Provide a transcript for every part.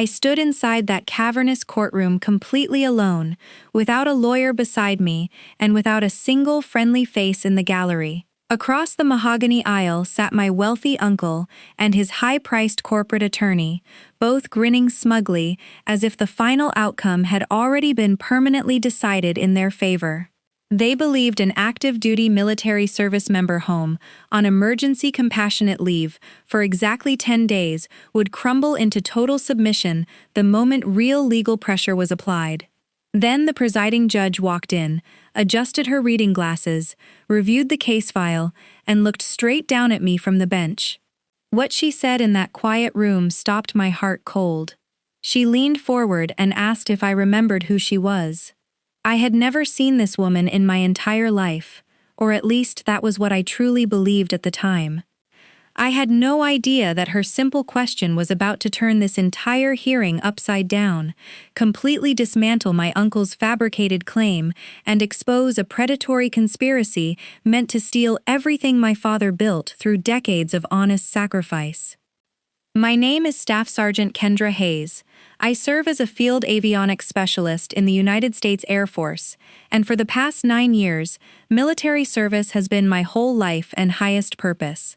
I stood inside that cavernous courtroom completely alone, without a lawyer beside me and without a single friendly face in the gallery. Across the mahogany aisle sat my wealthy uncle and his high-priced corporate attorney, both grinning smugly as if the final outcome had already been permanently decided in their favor. They believed an active-duty military service member home, on emergency compassionate leave, for exactly 10 days, would crumble into total submission the moment real legal pressure was applied. Then the presiding judge walked in, adjusted her reading glasses, reviewed the case file, and looked straight down at me from the bench. What she said in that quiet room stopped my heart cold. She leaned forward and asked if I remembered who she was. I had never seen this woman in my entire life, or at least that was what I truly believed at the time. I had no idea that her simple question was about to turn this entire hearing upside down, completely dismantle my uncle's fabricated claim, and expose a predatory conspiracy meant to steal everything my father built through decades of honest sacrifice. My name is Staff Sergeant Kendra Hayes. I serve as a field avionics specialist in the United States Air Force, and for the past 9 years, military service has been my whole life and highest purpose.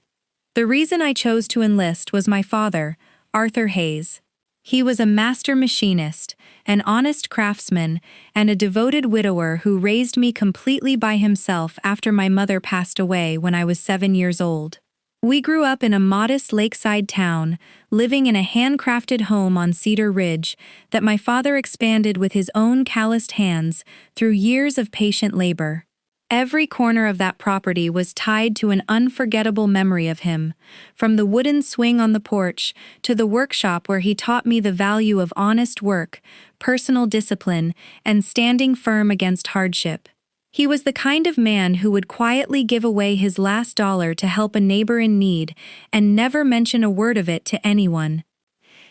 The reason I chose to enlist was my father, Arthur Hayes. He was a master machinist, an honest craftsman, and a devoted widower who raised me completely by himself after my mother passed away when I was 7 years old. We grew up in a modest lakeside town, living in a handcrafted home on Cedar Ridge that my father expanded with his own calloused hands through years of patient labor. Every corner of that property was tied to an unforgettable memory of him, from the wooden swing on the porch to the workshop where he taught me the value of honest work, personal discipline, and standing firm against hardship. He was the kind of man who would quietly give away his last dollar to help a neighbor in need and never mention a word of it to anyone.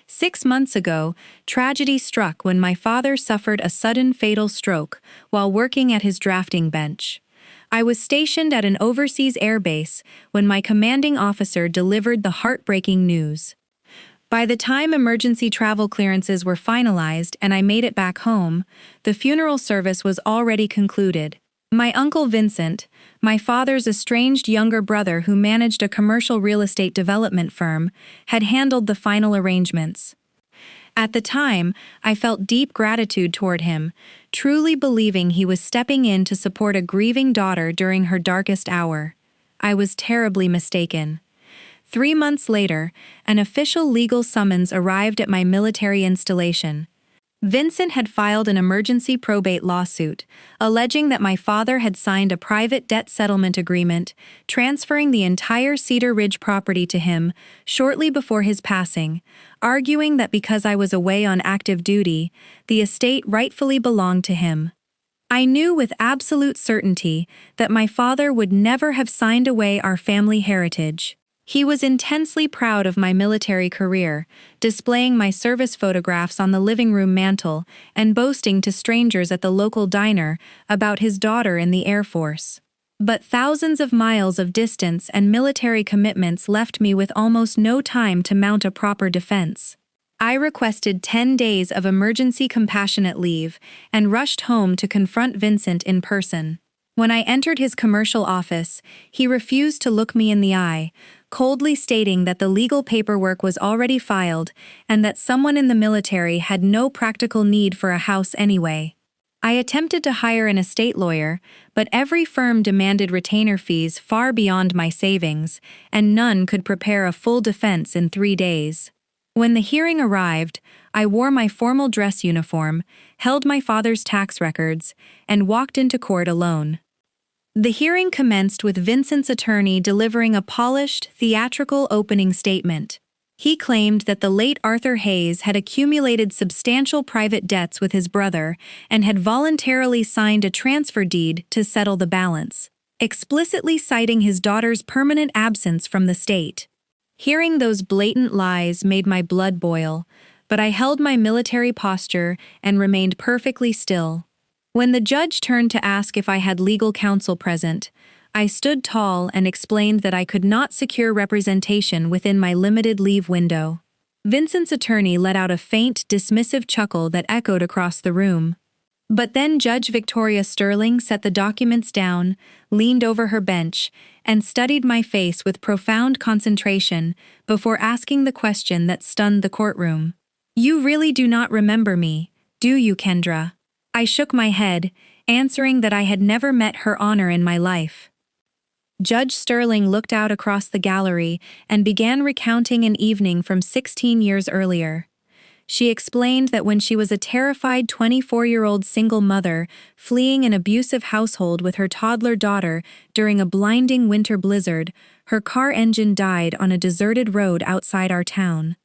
6 months ago, tragedy struck when my father suffered a sudden fatal stroke while working at his drafting bench. I was stationed at an overseas air base when my commanding officer delivered the heartbreaking news. By the time emergency travel clearances were finalized and I made it back home, the funeral service was already concluded. My uncle Vincent, my father's estranged younger brother who managed a commercial real estate development firm, had handled the final arrangements. At the time, I felt deep gratitude toward him, truly believing he was stepping in to support a grieving daughter during her darkest hour. I was terribly mistaken. 3 months later, an official legal summons arrived at my military installation. Vincent had filed an emergency probate lawsuit, alleging that my father had signed a private debt settlement agreement, transferring the entire Cedar Ridge property to him shortly before his passing, arguing that because I was away on active duty, the estate rightfully belonged to him. I knew with absolute certainty that my father would never have signed away our family heritage. He was intensely proud of my military career, displaying my service photographs on the living room mantel and boasting to strangers at the local diner about his daughter in the Air Force. But thousands of miles of distance and military commitments left me with almost no time to mount a proper defense. I requested 10 days of emergency compassionate leave and rushed home to confront Vincent in person. When I entered his commercial office, he refused to look me in the eye, coldly stating that the legal paperwork was already filed and that someone in the military had no practical need for a house anyway. I attempted to hire an estate lawyer, but every firm demanded retainer fees far beyond my savings, and none could prepare a full defense in 3 days. When the hearing arrived, I wore my formal dress uniform, held my father's tax records, and walked into court alone. The hearing commenced with Vincent's attorney delivering a polished, theatrical opening statement. He claimed that the late Arthur Hayes had accumulated substantial private debts with his brother and had voluntarily signed a transfer deed to settle the balance, explicitly citing his daughter's permanent absence from the state. Hearing those blatant lies made my blood boil, but I held my military posture and remained perfectly still. When the judge turned to ask if I had legal counsel present, I stood tall and explained that I could not secure representation within my limited leave window. Vincent's attorney let out a faint, dismissive chuckle that echoed across the room. But then Judge Victoria Sterling set the documents down, leaned over her bench, and studied my face with profound concentration before asking the question that stunned the courtroom. "You really do not remember me, do you, Kendra?" I shook my head, answering that I had never met Her Honor in my life. Judge Sterling looked out across the gallery and began recounting an evening from 16 years earlier. She explained that when she was a terrified 24-year-old single mother fleeing an abusive household with her toddler daughter during a blinding winter blizzard, her car engine died on a deserted road outside our town.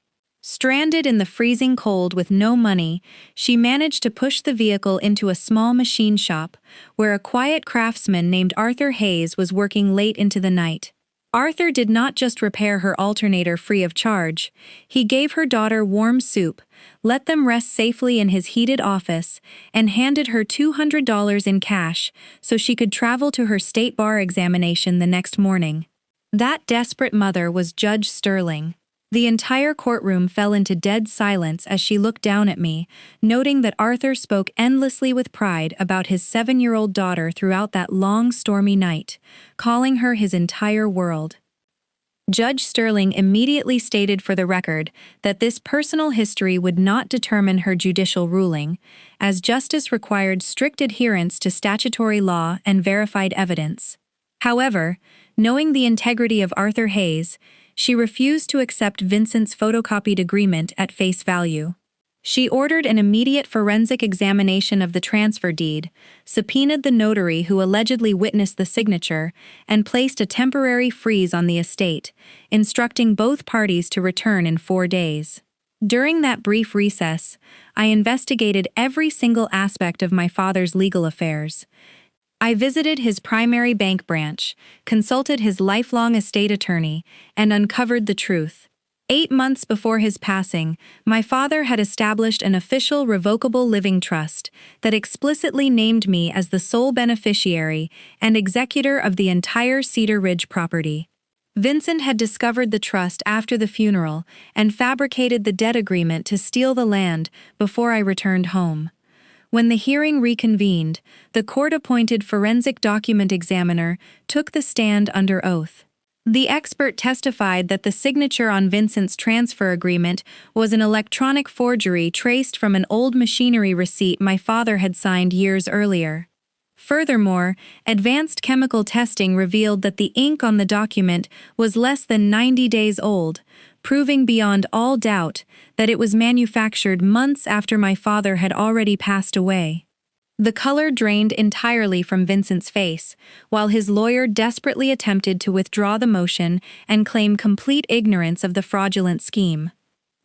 Stranded in the freezing cold with no money, she managed to push the vehicle into a small machine shop, where a quiet craftsman named Arthur Hayes was working late into the night. Arthur did not just repair her alternator free of charge. He gave her daughter warm soup, let them rest safely in his heated office, and handed her $200 in cash so she could travel to her state bar examination the next morning. That desperate mother was Judge Sterling. The entire courtroom fell into dead silence as she looked down at me, noting that Arthur spoke endlessly with pride about his 7-year-old daughter throughout that long, stormy night, calling her his entire world. Judge Sterling immediately stated for the record that this personal history would not determine her judicial ruling, as justice required strict adherence to statutory law and verified evidence. However, knowing the integrity of Arthur Hayes, she refused to accept Vincent's photocopied agreement at face value. She ordered an immediate forensic examination of the transfer deed, subpoenaed the notary who allegedly witnessed the signature, and placed a temporary freeze on the estate, instructing both parties to return in 4 days. During that brief recess, I investigated every single aspect of my father's legal affairs. I visited his primary bank branch, consulted his lifelong estate attorney, and uncovered the truth. 8 months before his passing, my father had established an official revocable living trust that explicitly named me as the sole beneficiary and executor of the entire Cedar Ridge property. Vincent had discovered the trust after the funeral and fabricated the deed agreement to steal the land before I returned home. When the hearing reconvened, the court-appointed forensic document examiner took the stand under oath. The expert testified that the signature on Vincent's transfer agreement was an electronic forgery traced from an old machinery receipt my father had signed years earlier. Furthermore, advanced chemical testing revealed that the ink on the document was less than 90 days old, proving beyond all doubt that it was manufactured months after my father had already passed away. The color drained entirely from Vincent's face, while his lawyer desperately attempted to withdraw the motion and claim complete ignorance of the fraudulent scheme.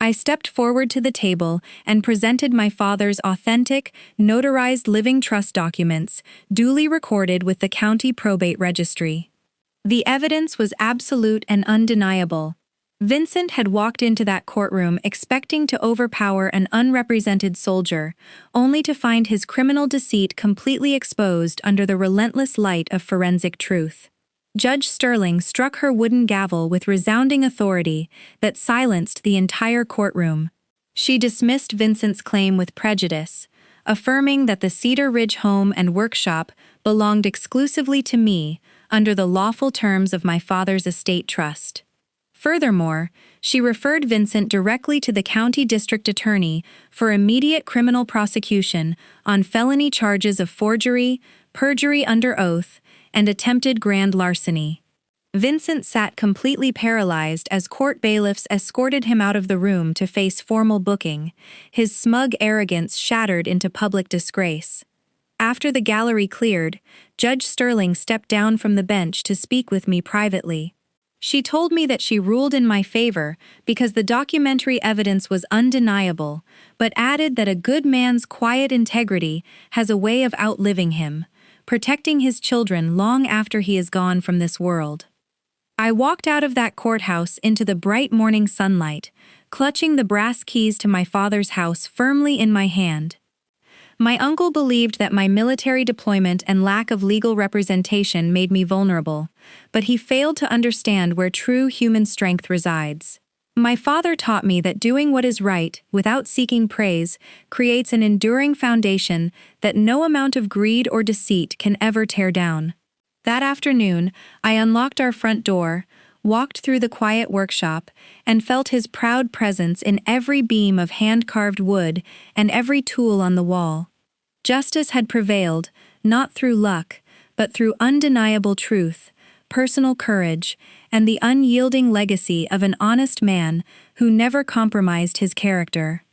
I stepped forward to the table and presented my father's authentic, notarized living trust documents, duly recorded with the county probate registry. The evidence was absolute and undeniable. Vincent had walked into that courtroom expecting to overpower an unrepresented soldier, only to find his criminal deceit completely exposed under the relentless light of forensic truth. Judge Sterling struck her wooden gavel with resounding authority that silenced the entire courtroom. She dismissed Vincent's claim with prejudice, affirming that the Cedar Ridge home and workshop belonged exclusively to me under the lawful terms of my father's estate trust. Furthermore, she referred Vincent directly to the county district attorney for immediate criminal prosecution on felony charges of forgery, perjury under oath, and attempted grand larceny. Vincent sat completely paralyzed as court bailiffs escorted him out of the room to face formal booking, his smug arrogance shattered into public disgrace. After the gallery cleared, Judge Sterling stepped down from the bench to speak with me privately. She told me that she ruled in my favor because the documentary evidence was undeniable, but added that a good man's quiet integrity has a way of outliving him, protecting his children long after he is gone from this world. I walked out of that courthouse into the bright morning sunlight, clutching the brass keys to my father's house firmly in my hand. My uncle believed that my military deployment and lack of legal representation made me vulnerable, but he failed to understand where true human strength resides. My father taught me that doing what is right, without seeking praise, creates an enduring foundation that no amount of greed or deceit can ever tear down. That afternoon, I unlocked our front door, walked through the quiet workshop, and felt his proud presence in every beam of hand-carved wood and every tool on the wall. Justice had prevailed, not through luck, but through undeniable truth, personal courage, and the unyielding legacy of an honest man who never compromised his character.